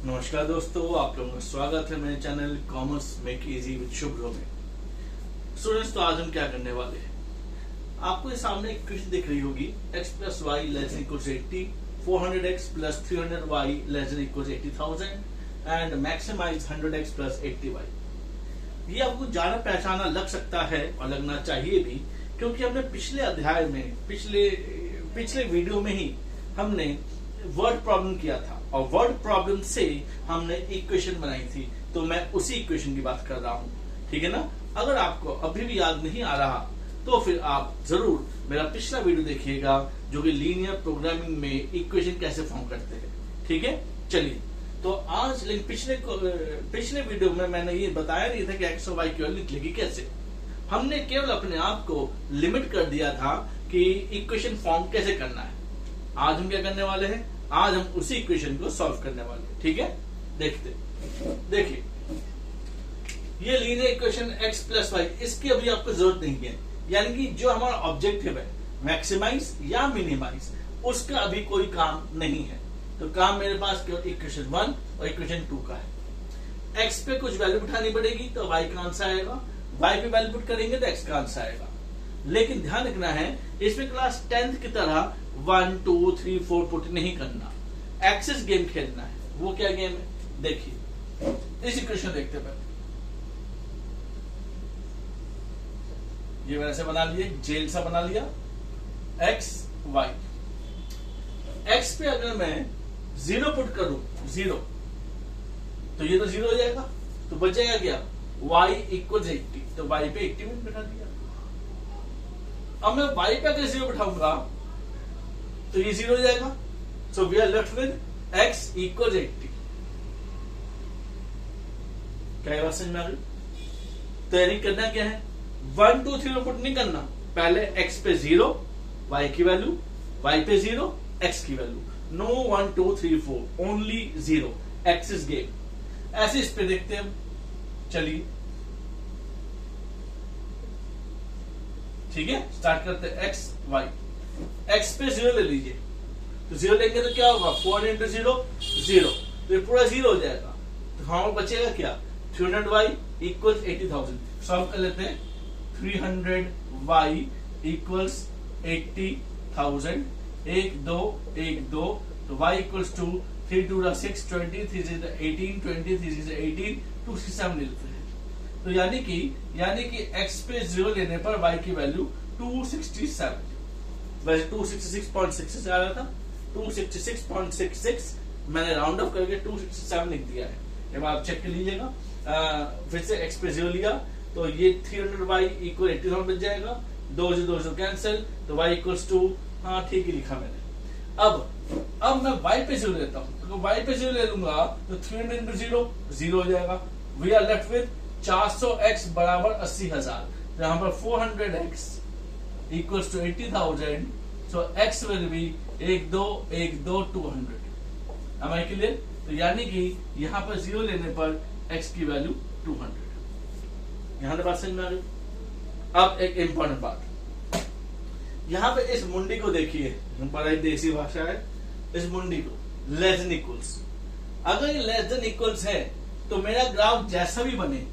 नमस्कार दोस्तों, आप लोगों का स्वागत है मेरे channel commerce make easy with Shubhro में। स्टूडेंट्स, तो आज हम क्या करने वाले हैं, आपको ये सामने एक क्वेश्चन दिख रही होगी, x plus y less than equal 80, 400x plus 300y less than equal 80,000 and maximize 100x plus 80y। ये आपको जाना पहचाना लग सकता है और लगना चाहिए भी, क्योंकि हमने पिछले अध्याय में पिछले वीडियो में ही हमने वर्ड प्रॉब्लम किया था और वर्ड प्रॉब्लम से हमने इक्वेशन बनाई थी। तो मैं उसी इक्वेशन की बात कर रहा हूं, ठीक है ना। अगर आपको अभी भी याद नहीं आ रहा तो फिर आप जरूर मेरा पिछला वीडियो देखिएगा, जो कि लीनियर प्रोग्रामिंग में इक्वेशन कैसे फॉर्म करते हैं, ठीक है। चलिए, तो आज पिछले वीडियो में मैंने ये बताया नहीं था कि एक्स और वाई की वैल्यू निकलेगी कैसे। हमने केवल अपने आप को लिमिट कर दिया था कि इक्वेशन फॉर्म कैसे करना है। आज हम क्या करने वाले हैं, आज हम उसी इक्वेशन को सॉल्व करने वाले हैं, ठीक है। देखिए, ये linear equation x plus y, इसकी अभी आपको जरूरत नहीं है, यानी कि जो हमारा ऑब्जेक्टिव है मैक्सिमाइज या मिनिमाइज, उसका अभी कोई काम नहीं है। तो काम मेरे पास केवल इक्वेशन 1 और इक्वेशन 2 का है। x पे कुछ वैल्यू बिठानी पड़ेगी तो y का आंसर आएगा, y पे वैल्यू पुट करेंगे तो x का आंसर आएगा। लेकिन ध्यान रखना है, इसमें क्लास 10th की तरह 1 2 3 4 पुट नहीं करना, एक्सेस गेम खेलना है। वो क्या गेम है, देखिए इस इक्वेशन देखते हैं। ये मैंने ऐसे बना लिया, जेल सा बना लिया, x y। x पे अगर मैं 0 पुट करूं, 0, तो ये तो 0 हो जाएगा, तो बचेगा क्या, y इक्वल 80, तो y पे 80 में बिठा दिया। अब मैं y पे अगर 0 बिठाऊंगा तो ये 0 हो जाएगा, so we are left with x equal 80। क्या बात समझ में आ गई? तो यानी करना क्या है, 1 2 3 पुट नहीं करना, पहले x पे 0, y की वैल्यू, y पे 0, x की वैल्यू। नो 1 2 3 4, ओनली 0, एक्सेस गेम। ऐसे इस पे देखते हैं, चलिए ठीक है, स्टार्ट करते हैं। x y, x पे 0 ले लीजिए, तो 0 लेंगे तो क्या होगा, 4 into 0 0, तो ये पूरा 0 हो जाएगा। तो हमारा बचेगा क्या, 300y इक्वल्स 80,000। सॉल्व कर लेते हैं, 300y इक्वल्स 80,000, 1 2 1 2, तो y इक्वल्स 2, 3 2 6 20, 3 6 18, 20 3 6 18, 2 6 7 लेते हैं। तो यानी कि x पे 0 लेने पर y की वैल्यू 267, वैसे 266.66 आ रहा था, 266.66 मैंने राउंड ऑफ करके 267 लिख दिया है। जब आप चेक कर लीजिएगा, फिर से x पे 0 लिया तो ये 300y इक्वल 80,000 बच जाएगा, 2 2 कैंसिल, तो y इक्वल्स 2, हाँ ठीक ही लिखा मैंने। अब मैं y पे 0 लेता हूँ, तो y पे 0 ले लूंगा तो 300 into 0 0 हो जाएगा। We are left with 400x बराबर 80,000, यहाँ पर 400x equals to 80,000, so x will be 1 2 1 2 200। Am I clear? तो यानी कि यहाँ पर 0 लेने पर x की वैल्यू 200। यहाँ से बात समझ में आ गई। अब एक इंपॉर्टेंट बात, यहाँ पे इस मुंडी को देखिए, बड़ा ही देसी भाषा है, इस मुंडी को लेस देन इक्वल्स। अगर ये लेस देन इक्वल्स है तो मेरा ग्राफ जैसा भी बने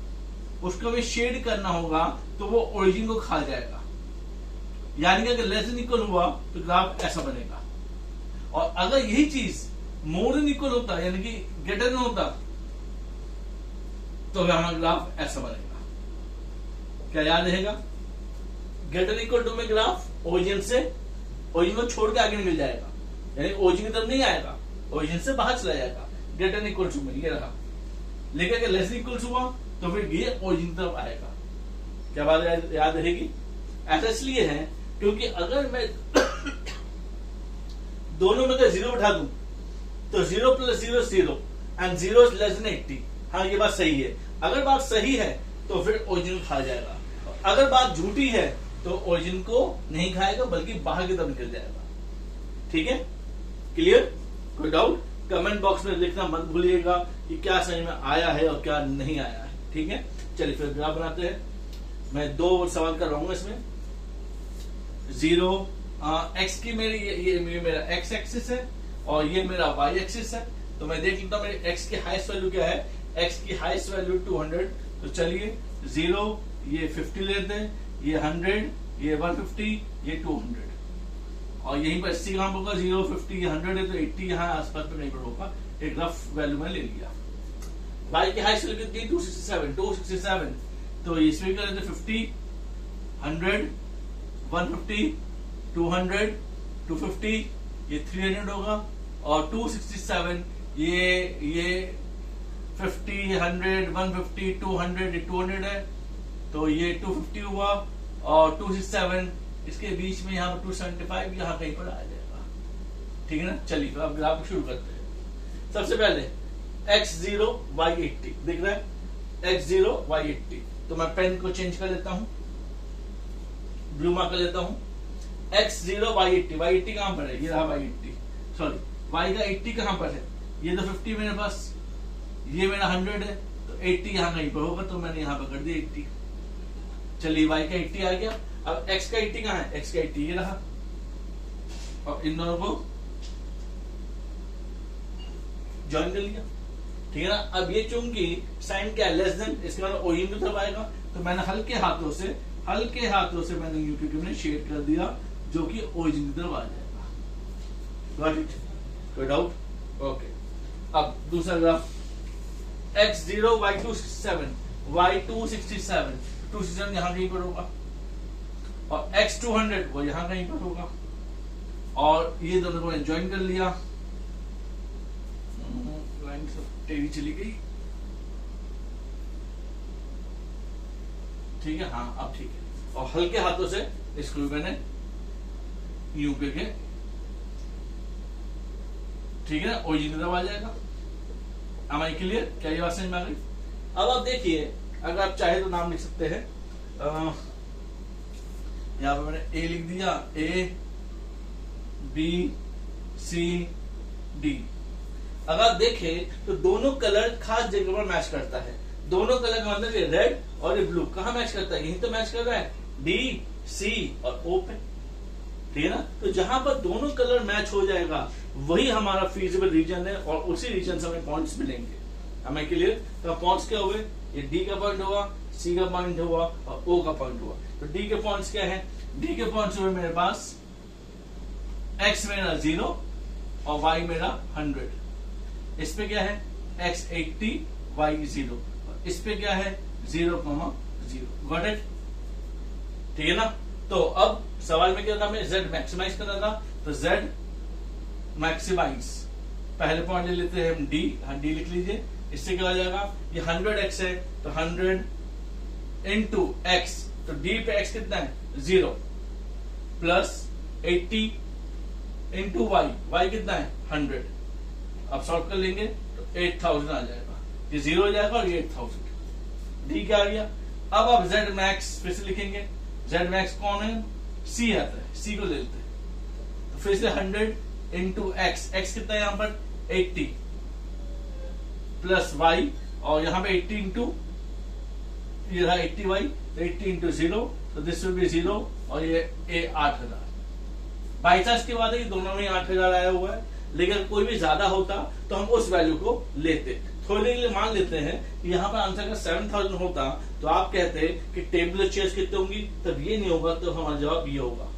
उसको भी शेड करना होगा, तो वो ओरिजिन को खा जाएगा। यानी कि अगर लेस देन इक्वल हुआ तो ग्राफ ऐसा बनेगा, और अगर यही चीज मोर देन इक्वल होता, यानी कि ग्रेटर देन होता, तो हमारा ग्राफ ऐसा बनेगा। क्या याद रहेगा, ग्रेटर इक्वल टू में ग्राफ ओरिजिन को छोड़ के आगे निकल जाएगा, यानी ओरिजिन की तरफ नहीं आएगा, ओरिजिन से बाहर चला जाएगा। ग्रेटर इक्वल टू में ये रहा, लेकिन अगर लेस इक्वल हुआ तो फिर ये ओरिजिन की तरफ आएगा। क्या बात याद रहेगी? ऐसा इसलिए है क्योंकि अगर मैं दोनों में 0 उठा दूं तो 0 plus 0 0 and 0 is less than 80। हाँ, ये बात सही है। अगर बात सही है तो फिर ओरिजिन खा जाएगा, अगर बात झूठी है तो ओरिजिन को नहीं खाएगा बल्कि बाहर की तरफ निकल जाएगा। ठीक है, क्लियर? कोई डाउट कमेंट बॉक्स में लिखना मत भूलिएगा कि क्या समझ में आया है और क्या नहीं आया है। ठीक है, चलिए फिर ग्राफ बनाते हैं। मैं 2 सवाल कर रहा हूं इसमें। 0 x की मेरी ये मेरा x एक्सिस है और ये मेरा y एक्सिस है। तो मैं देख लेता हूँ मेरे x की हाईएस्ट वैल्यू क्या है। x की हाईएस्ट वैल्यू 200, तो चलिए 0 ये 50 लेते हैं, ये 100, ये 150, ये 200, और यहीं पर 80 कहां होगा, 0 50 ये 100 है, तो 80 यहाँ आसपास में कहीं पर होगा। एक रफ वैल्यू में ले लिया। y की हाईएस्ट वैल्यू कितनी, 267, तो इसमें क्या लेते 50, 100, 150, 200, 250, ये 300 होगा, और 267 ये 50, 100, 150, 200, ये 200 है, तो ये 250 हुआ, और 267 इसके बीच में यहाँ पर 275 यहाँ कहीं पर आ जाएगा। ठीक है ना। चलिए तो अब ग्राफ शुरू करते हैं। सबसे पहले x0 y80 दिख रहा है, x0 y80, तो मैं पेन को चेंज कर लेता हूं, ब्लू मार्क कर लेता हूं। x0 y80, y80 कहां पर है, ये रहा y80, सॉरी y का 80 कहां पर है, ये तो 50 मेरे पास, ये मेरा 100 है, तो 80 यहाँ कहीं पर होगा, तो मैंने यहाँ पर कर दिया 80। चलिए y का 80 आ गया। अब x का 80 कहां है, x का 80 ये रहा, और इन दोनों को ज्वाइन कर लिया। ठीक है ना। अब ये चूंकि साइन क्या है, लेस देन, इसके बाद ओरिजिन की तरफ आएगा, तो मैंने हल्के हाथों से मैंने यूट्यूब में शेड कर दिया, जो कि ओरिजिन की तरफ आ जाएगा। गॉट इट, कोई डाउट? ओके। अब दूसरा ग्राफ, x0 y267, y267, 267 यहाँ कहीं पर होगा, और x200 वो यहाँ कहीं पर होगा, और ये दोनों को ज्वाइन कर लिया। लाइन टेढ़ी चली गई, ठीक है, हाँ अब ठीक है, और हल्के हाथों से इसको मैंने यूं करके, ठीक है ना, ओरिजिन की तरफ आ जाएगा। Am I clear? क्या ये बात समझ में आ गई? अब आप देखिए, अगर आप चाहे तो नाम लिख सकते हैं, यहाँ पे मैंने A लिख दिया, A B C D। अगर आप देखें तो दोनों कलर खास जगह पर मैच करता है। दोनों कलर का मतलब ये रेड और ये ब्लू कहाँ मैच करता है, यही तो मैच कर रहा है, डी सी और ओ पे। ठीक है ना। तो जहां पर दोनों कलर मैच हो जाएगा वही हमारा फीजिबल रीजन है, और उसी रीजन से हमें पॉइंट्स मिलेंगे। हमें क्लियर? तो पॉइंट्स क्या हुए, ये डी का पॉइंट हुआ, सी का पॉइंट हुआ, और ओ का पॉइंट हुआ। तो डी के पॉइंट्स क्या है, डी के पॉइंट्स हुए मेरे पास एक्स मेरा 0 और वाई मेरा 100। इस पे क्या है x 80 y 0, इस पे क्या है 0,0। Got it? ठीक है ना। तो अब सवाल में क्या था, हमें z मैक्सिमाइज करना था, तो z मैक्सिमाइज, पहले पॉइंट ले लेते हैं हम d, d लिख लीजिए। इससे क्या हो जाएगा, ये 100x है, तो 100 इंटू x, तो d पे x कितना है 0, प्लस 80 इंटू y कितना है 100। अब सॉल्व कर लेंगे तो 8000 आ जाएगा, ये 0 हो जाएगा और ये 8000। डी क्या आ गया। अब आप z मैक्स फिर से लिखेंगे, z मैक्स कौन है, c आता है, c को ले लेते हैं। तो फिर से 100 इंटू x, x कितना है यहाँ पर 80, प्लस y, और यहाँ पे 80 इंटू ये रहा 80y, तो 80 इंटू 0, तो दिस विल बी 0, और ये 8000। बाई चांस की बात है कि दोनों में 8000 आया हुआ है, लेकिन कोई भी ज्यादा होता तो हम उस वैल्यू को लेते। थोड़ी देर के लिए मान लेते हैं कि यहाँ पर आंसर का 7000 होता, तो आप कहते कि टेबल चेयर्स कितने होंगी, तब ये नहीं होगा, तो हमारा जवाब ये होगा।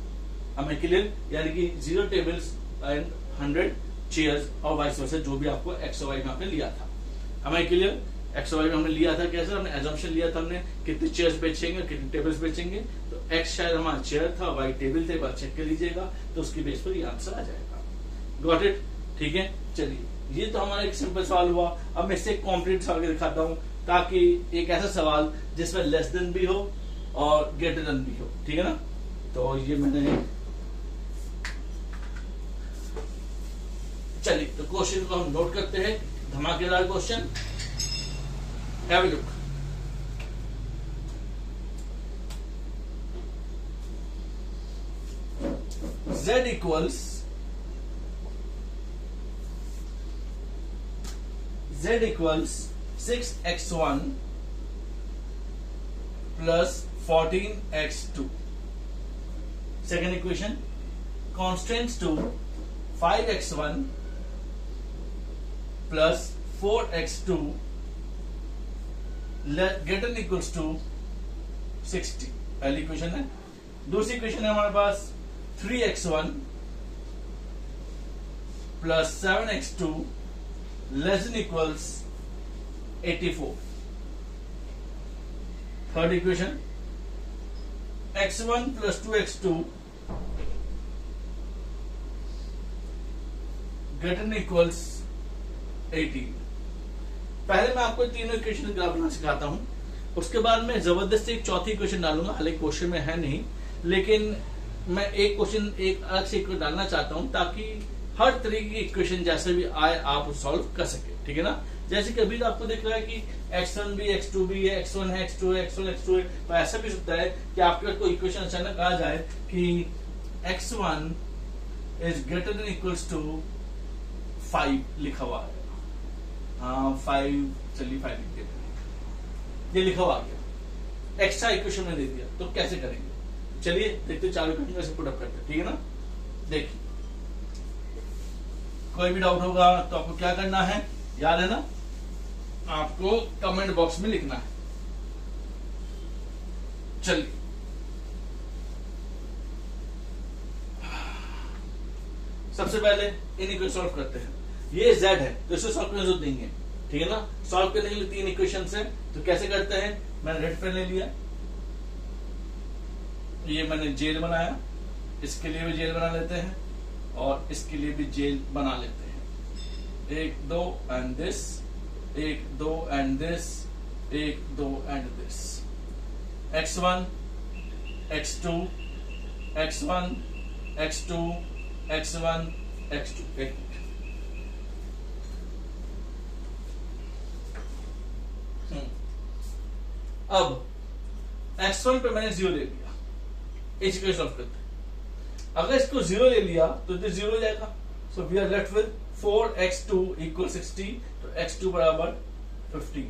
हमें क्लियर, यानी कि 0 टेबल्स एंड 100 चेयर्स, और वाइस वर्सा, जो भी आपको एक्स वाई में आपने लिया था। हमें क्लियर, एक्स वाई में हमने लिया था कैसे, हमने एजम्पशन लिया था, हमने कितने चेयर्स बेचेंगे, कितने टेबल्स बेचेंगे, तो एक्स शायद हमारा चेयर था, वाई टेबल थे, बात चेक कर लीजिएगा, तो उसकी बेस पर ये आंसर आ जाएगा। Got it? ठीक है। चलिए, ये तो हमारा एक सिंपल सवाल हुआ। अब मैं इससे एक कॉम्प्लीट सवाल दिखाता हूं, ताकि एक ऐसा सवाल जिसमें लेस देन भी हो और ग्रेटर देन भी हो। ठीक है ना। तो ये मैंने, चलिए तो क्वेश्चन को हम नोट करते हैं, धमाकेदार question. Have a look. Z equals 6x1 plus 14x2. Second equation, constants to 5x1 plus 4x2 greater than equals to 60। पहली इक्वेशन है। दूसरी इक्वेशन है हमारे पास 3x1 plus 7x2 less than equals 84। Third equation x1 plus 2x2 greater than equals 18। पहले मैं आपको तीनों equation graph बनाना सिखाता हूं, उसके बाद मैं जबरदस्ती एक चौथी इक्वेशन डालूंगा। हालांकि क्वेश्चन में है नहीं, लेकिन मैं एक क्वेश्चन एक अलग से इक्वेशन डालना चाहता हूं ताकि हर तरीके की इक्वेशन जैसे भी आए आप सॉल्व कर सके। ठीक है ना। जैसे कि अभी तो आपको दिख रहा है कि x1 भी x2 भी है, x1 है x2 है, x1 x2 है। तो ऐसा भी सकता है कि आपके पास कोई इक्वेशन अचानक आ जाए कि x1 is greater than equals to 5 लिखा हुआ है। हाँ 5, चलिए 5 लिख देते हैं, ये लिखा हुआ आ गया, एक्स्ट्रा इक्वेशन में दे दिया। तो कैसे करेंगे, चलिए देखते चार इक्वेशन कैसे पुट अप करते हैं। ठीक है ना। देखिए कोई भी डाउट होगा तो आपको क्या करना है, याद है ना, आपको कमेंट बॉक्स में लिखना है। चलिए सबसे पहले इन इक्वेशन सॉल्व करते हैं। ये z है तो इसे सॉल्व करने जरूरत नहीं है। ठीक है ना। सॉल्व करने के लिए तीन इक्वेशन है, तो कैसे करते हैं, मैंने रेड पेन ले लिया, ये मैंने जेल बनाया, इसके लिए भी जेल बना लेते हैं और इसके लिए भी जेल बना लेते हैं। 1 2 and this, 1 2 and this, 1 2 and this. x1 x2 x1 x2 x1 x2। अब x1 पे मैंने 0 ले लिया, इस इक्वेशन सॉल्व करते हैं। अगर इसको 0 ले लिया तो ये 0 हो जाएगा। So we are left with 4x2 equal 60। तो x2 बराबर 15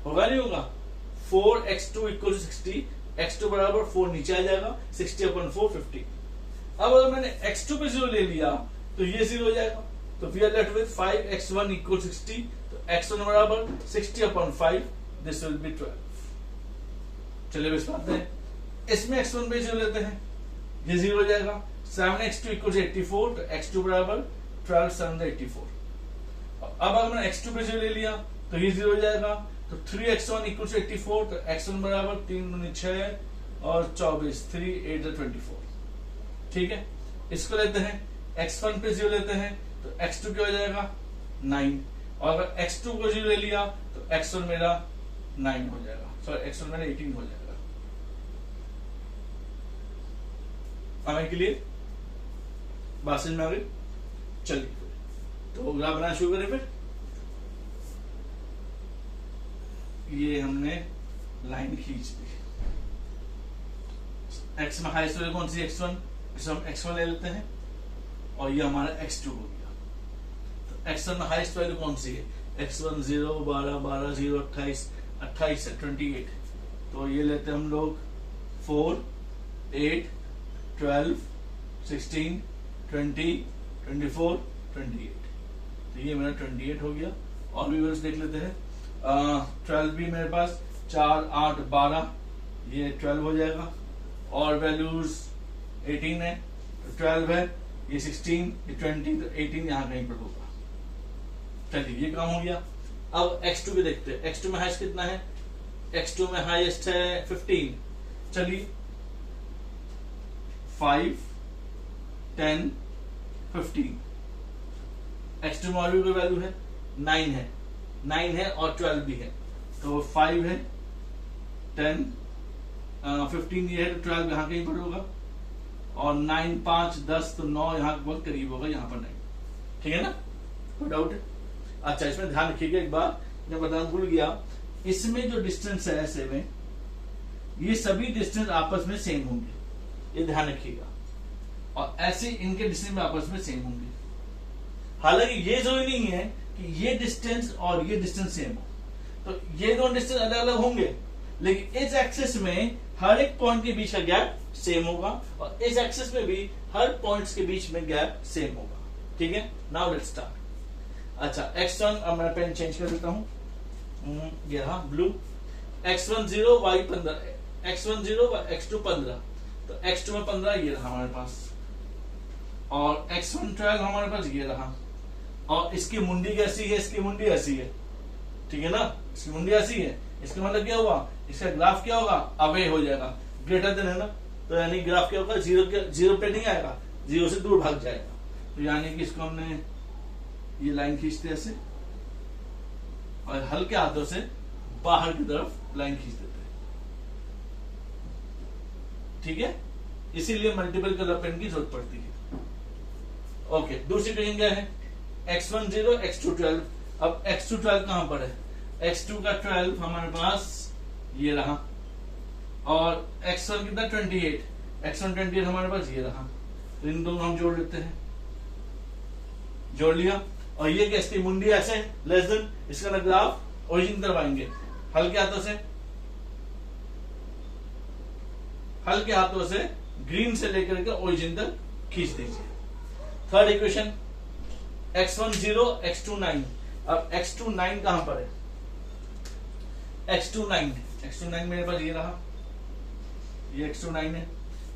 होगा, नहीं होगा। 4x2 इक्वल 60, x2 बराबर 4 नीचे आ जाएगा, 60/4 50। अब अगर मैंने x2 पे 0 ले लिया तो ये 0 हो जाएगा। तो we are left with 5x1 equal 60। तो x1 बराबर 60/5, दिस विल बी 12। चलिए इस बात में इसमें x1 पे 0 लेते हैं, ये 0 हो जाएगा। 7x2 equal 84। तो x2 बराबर 12 7 84। अब अगर मैंने x2 पे 0 ले लिया तो ये 0 हो जाएगा। तो 3x1 इक्वल 84। तो x1 बराबर 3 दूनी 6 और 24, 3 8 24। ठीक है। इसको लेते हैं, x1 पे 0 लेते हैं तो x2 क्या हो जाएगा 9। और अगर x2 को 0 ले लिया तो x1 मेरा 9 हो जाएगा, सॉरी x1 मेरा 18 हो जाएगा। आने के लिए बात समझ में आ गई। चलिए तो ग्राफ बनाना शुरू करें। फिर ये हमने लाइन खींच दी। x में हाईएस्ट वैल्यू कौन सी, x1, इसे हम x1 ले लेते हैं और ये हमारा x2 हो गया। तो x1 में हाईएस्ट वैल्यू कौन सी है, x1 0 12 12 0 28 28 है 28। तो ये लेते हैं हम लोग 4 8 12 16 20 24 28। तो ये मेरा 28 हो गया। और भी वैल्यूज देख लेते हैं। 12 भी मेरे पास 4 8 12, ये 12 हो जाएगा। और वैल्यूज 18 है तो 12 है, ये 16, ये 20, तो 18 यहाँ कहीं पर होगा। चलिए ये काम हो गया। अब x2 भी देखते हैं। x2 में हाईएस्ट कितना है, x2 में हाईएस्ट है 15। चलिए 5 10 15। x2 में और भी कोई वैल्यू है, 9 है और 12 भी है। तो 5 है 10 15 ये है, तो 12 यहाँ कहीं पर होगा। और 9 5 10, तो 9 यहाँ बहुत करीब होगा, यहाँ पर 9। ठीक है ना, कोई डाउट है। अच्छा इसमें ध्यान रखिएगा, एक बार मैं बताना भूल गया, इसमें जो डिस्टेंस है ऐसे में, ये सभी डिस्टेंस आपस में सेम होंगे, ये ध्यान रखिएगा। और ऐसे इनके डिस्टेंस में आपस में सेम होंगे। हालांकि ये जरूरी नहीं है कि ये डिस्टेंस और ये डिस्टेंस सेम हो, तो ये दोनों डिस्टेंस अलग अलग होंगे, लेकिन इस एक्सिस में हर एक पॉइंट के बीच का गैप सेम होगा और इस एक्सिस में भी हर पॉइंट्स के बीच में गैप सेम होगा। ठीक है, नाउ लेट्स स्टार्ट। अच्छा x1, अब मैं पेन चेंज कर देता हूँ, ये रहा blue. x1 0 y 15, x1 0 x2 15, तो x2 में 15 ये रहा हमारे पास, और x1 12 हमारे पास ये रहा, और इसकी मुंडी कैसी है, इसकी मुंडी ऐसी है, ठीक है ना, इसकी मुंडी ऐसी है, इसका मतलब क्या हुआ, इसका ग्राफ क्या होगा, अवे हो जाएगा, ग्रेटर देन है ना, तो यानी ग्राफ क्या होगा, जीरो पे नहीं आएगा, जीरो से दूर भाग जाएगा। तो यानी कि इसको हमने ये लाइन खींचते ऐसे और हल्के हाथों से बाहर की तरफ लाइन खींच देते हैं, ठीक है, इसीलिए मल्टीपल कलर पेन की जरूरत पड़ती है। ओके, दूसरी ट्रेनिंग क्या है, x1 0 x2 12, अब x2 12 कहां पर है, x2 का 12 हमारे पास ये रहा, और x1 कितना 28, x1 28 हमारे पास ये रहा, तो इन दोनों हम जोड़ लेते हैं, जोड़ लिया, और ये क्या, इसकी मुंडी ऐसे लेस देन, इसका ग्राफ ओरिजिन तरफ आएंगे, हल्के हाथों से ग्रीन से लेकर के ओरिजिन तक खींच दीजिए। थर्ड इक्वेशन x1 0 x2 9, अब x2 9 कहां पर है, x2 9 मेरे पास ये रहा, ये x2 9 है,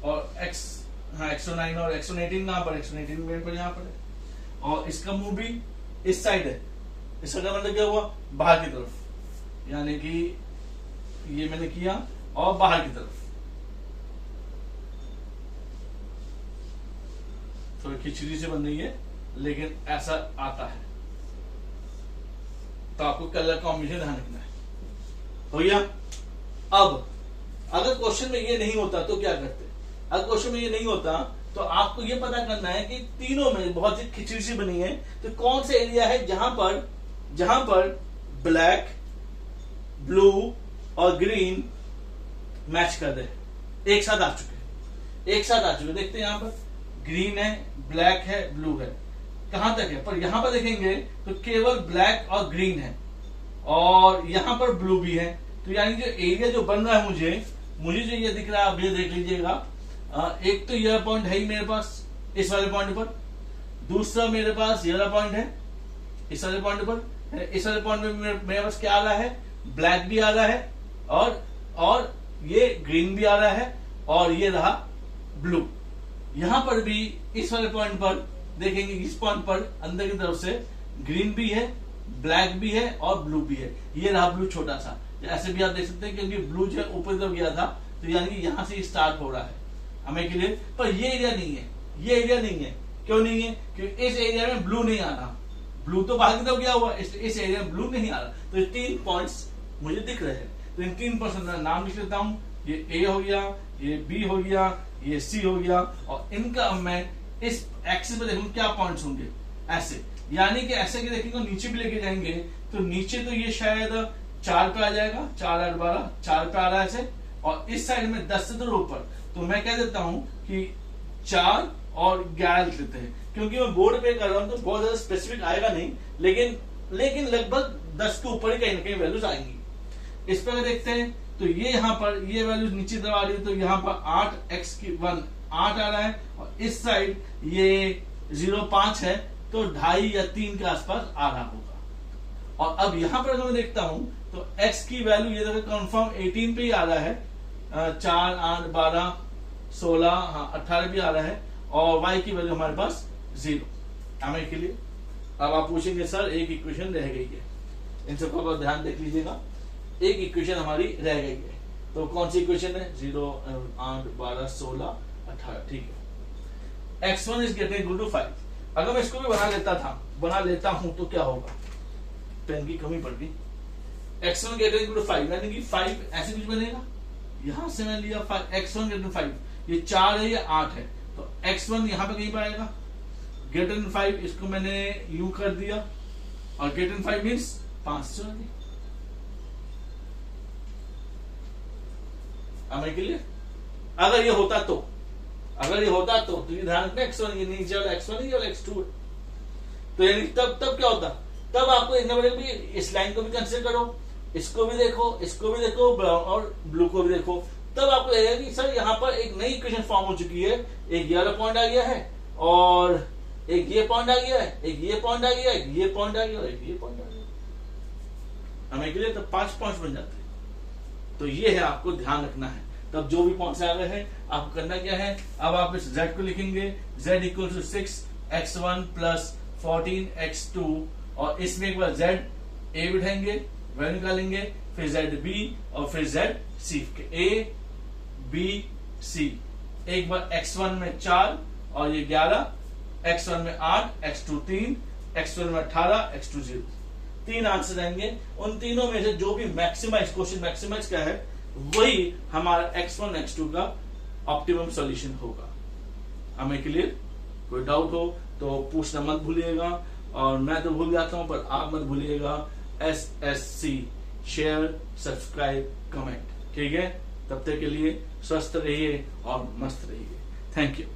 और x2 9 और x1 18 कहां पर, x1 18 मेरे पास यहां पर है, और इसका मुंह भी इस साइड है, इसका मतलब क्या हुआ, बाहर की तरफ, यानी कि ये मैंने किया और बाहर की तरफ, तो खिचड़ी से बन रही है लेकिन ऐसा आता है, तो आपको कलर कॉम्बिनेशन ध्यान रखना है, हो गया। अब अगर क्वेश्चन में ये नहीं होता तो क्या करते, अगर क्वेश्चन में ये नहीं होता तो आपको ये पता करना है कि तीनों में बहुत सी खिचड़ी सी बनी है, तो कौन सा एरिया है जहां पर ब्लैक, ब्लू और ग्रीन मैच कर दे, एक साथ आ चुके, देखते हैं, यहां पर ग्रीन है, ब्लैक है, ब्लू है, कहां तक है, पर यहां पर देखेंगे तो केवल ब्लैक और ग्रीन है, और यहां पर ब्लू भी है, तो यानी जो एरिया जो बन रहा है मुझे जो ये दिख रहा है, आप ये देख लीजिएगा, एक तो यह पॉइंट है ही मेरे पास इस वाले पॉइंट पर, दूसरा मेरे पास ये वाला पॉइंट है इस वाले पॉइंट पर, इस वाले पॉइंट में मेरे पास क्या आ रहा है, ब्लैक भी आ रहा है, और ये ग्रीन भी आ रहा है, और ये रहा ब्लू। यहां पर भी इस वाले पॉइंट पर देखेंगे, इस पॉइंट पर अंदर की तरफ से ग्रीन भी है, ब्लैक भी है और ब्लू भी है, ये रहा ब्लू छोटा सा, ऐसे भी आप देख सकते हैं, क्योंकि ब्लू जो है ऊपर की तरफ गया था, तो यानी कि यहां से स्टार्ट हो रहा है हमें के लिए, पर ये एरिया नहीं है, क्यों नहीं है, क्योंकि इस एरिया में ब्लू नहीं आ रहा, ब्लू तो बाहर की तरफ गया हुआ, इस एरिया में ब्लू नहीं आ रहा, तो ये 3 पॉइंट्स मुझे दिख रहे हैं, तो इन 3 पॉइंट्स का नाम लिख लेता हूं, ये ए हो गया, ये बी हो गया, ये सी हो गया, और इनका मैं इस एक्सिस पे देखूंगा क्या पॉइंट्स होंगे, ऐसे, यानी कि ऐसे कि देखेंगे नीचे भी लेके जाएंगे, तो नीचे तो ये शायद 4 पे आ जाएगा, 4 8 12 4 पे आ रहा है ऐसे, और इस साइड में 10 से तो ऊपर, तो मैं कह देता हूं कि 4 और 11 लिख देते हैं, क्योंकि मैं बोर्ड पे कर रहा हूं तो बहुत ज्यादा स्पेसिफिक आएगा नहीं, लेकिन लगभग 10 के ऊपर ही कहीं ना कहीं वैल्यूज आएंगी। इस पर देखते हैं, तो ये यहाँ पर ये वैल्यूज नीचे तरफ आ रही है, तो यहाँ पर 8 आ रहा है, और इस साइड ये 0.5 है, तो 2.5 या 3 के आसपास आ रहा होगा। और अब यहां पर अगर मैं देखता हूं तो x की वैल्यू ये देखो कंफर्म 18 पे ही आ रहा है, 4 8 12 16 हाँ 18 भी आ रहा है, और y की वैल्यू हमारे पास 0 हमें के लिए। अब आप पूछेंगे सर एक इक्वेशन रह गई है, इन सबको आप ध्यान देख लीजिएगा, एक इक्वेशन हमारी रह गई है, तो कौन सी इक्वेशन है, 0 8 12 16 18, ठीक है। x1 is greater equal to 5, अगर मैं इसको भी बना लेता हूं तो क्या होगा, पेन की कमी पड़ गई, x1 ग्रेटर इक्वल टू 5, यानी कि 5 ऐसे कुछ बनेगा, यहां से मैं लिया x1 ग्रेटर 5, ये 4 है ये 8 है, तो x1 यहां पे कहीं पर आएगा, ग्रेटर देन 5 इसको मैंने यूं कर दिया, और ग्रेटर देन 5 मींस 500 हमें के लिए। अगर ये होता तो ये ध्यान रखना, x1 ये नीचे वाला x1 है और x2 है, तो यानी तब क्या होता, तब आपको देखना पड़ेगा भी इस लाइन को भी कंसीडर करो, इसको भी देखो और ब्लू को भी देखो, तब आपको लगेगा कि सर यहाँ पर एक नई इक्वेशन फॉर्म हो चुकी है, एक 11 पॉइंट आ गया है और एक ये पॉइंट आ गया है, एक ये पॉइंट आ गया, एक ये पॉइंट आ गया, एक ये पॉइंट आ गया, हमें के लिए तो 5 पॉइंट्स बन जाते हैं। तो ये है, आपको ध्यान रखना है। तब जो भी पॉइंट्स आ गए हैं, आपको करना क्या है, अब आप इस z को लिखेंगे, z equal to 6x1 plus 14x2, और इसमें एक बार z a बिठाएंगे, वैल्यू निकालेंगे, फिर z b और फिर z c के a b c। एक बार x1 में 4 और ये 11, x1 में 8, x2 3, x1 में 18, x2 0। 3 आंसर रहेंगे। उन तीनों में से जो भी मैक्सिमाइज, क्वेश्चन मैक्सिमाइज का है, वही हमारा x1 x2 का ऑप्टिमम सॉल्यूशन होगा। हमें क्लियर? कोई डाउट हो तो पूछना मत भूलिएगा, और मैं तो भूल जाता हूं, पर आप मत भूलिएगा। SSC शेयर, सब्सक्राइब, कमेंट, ठीक है? तब तक के लिए स्वस्थ रहिए और मस्त रहिए। Thank you.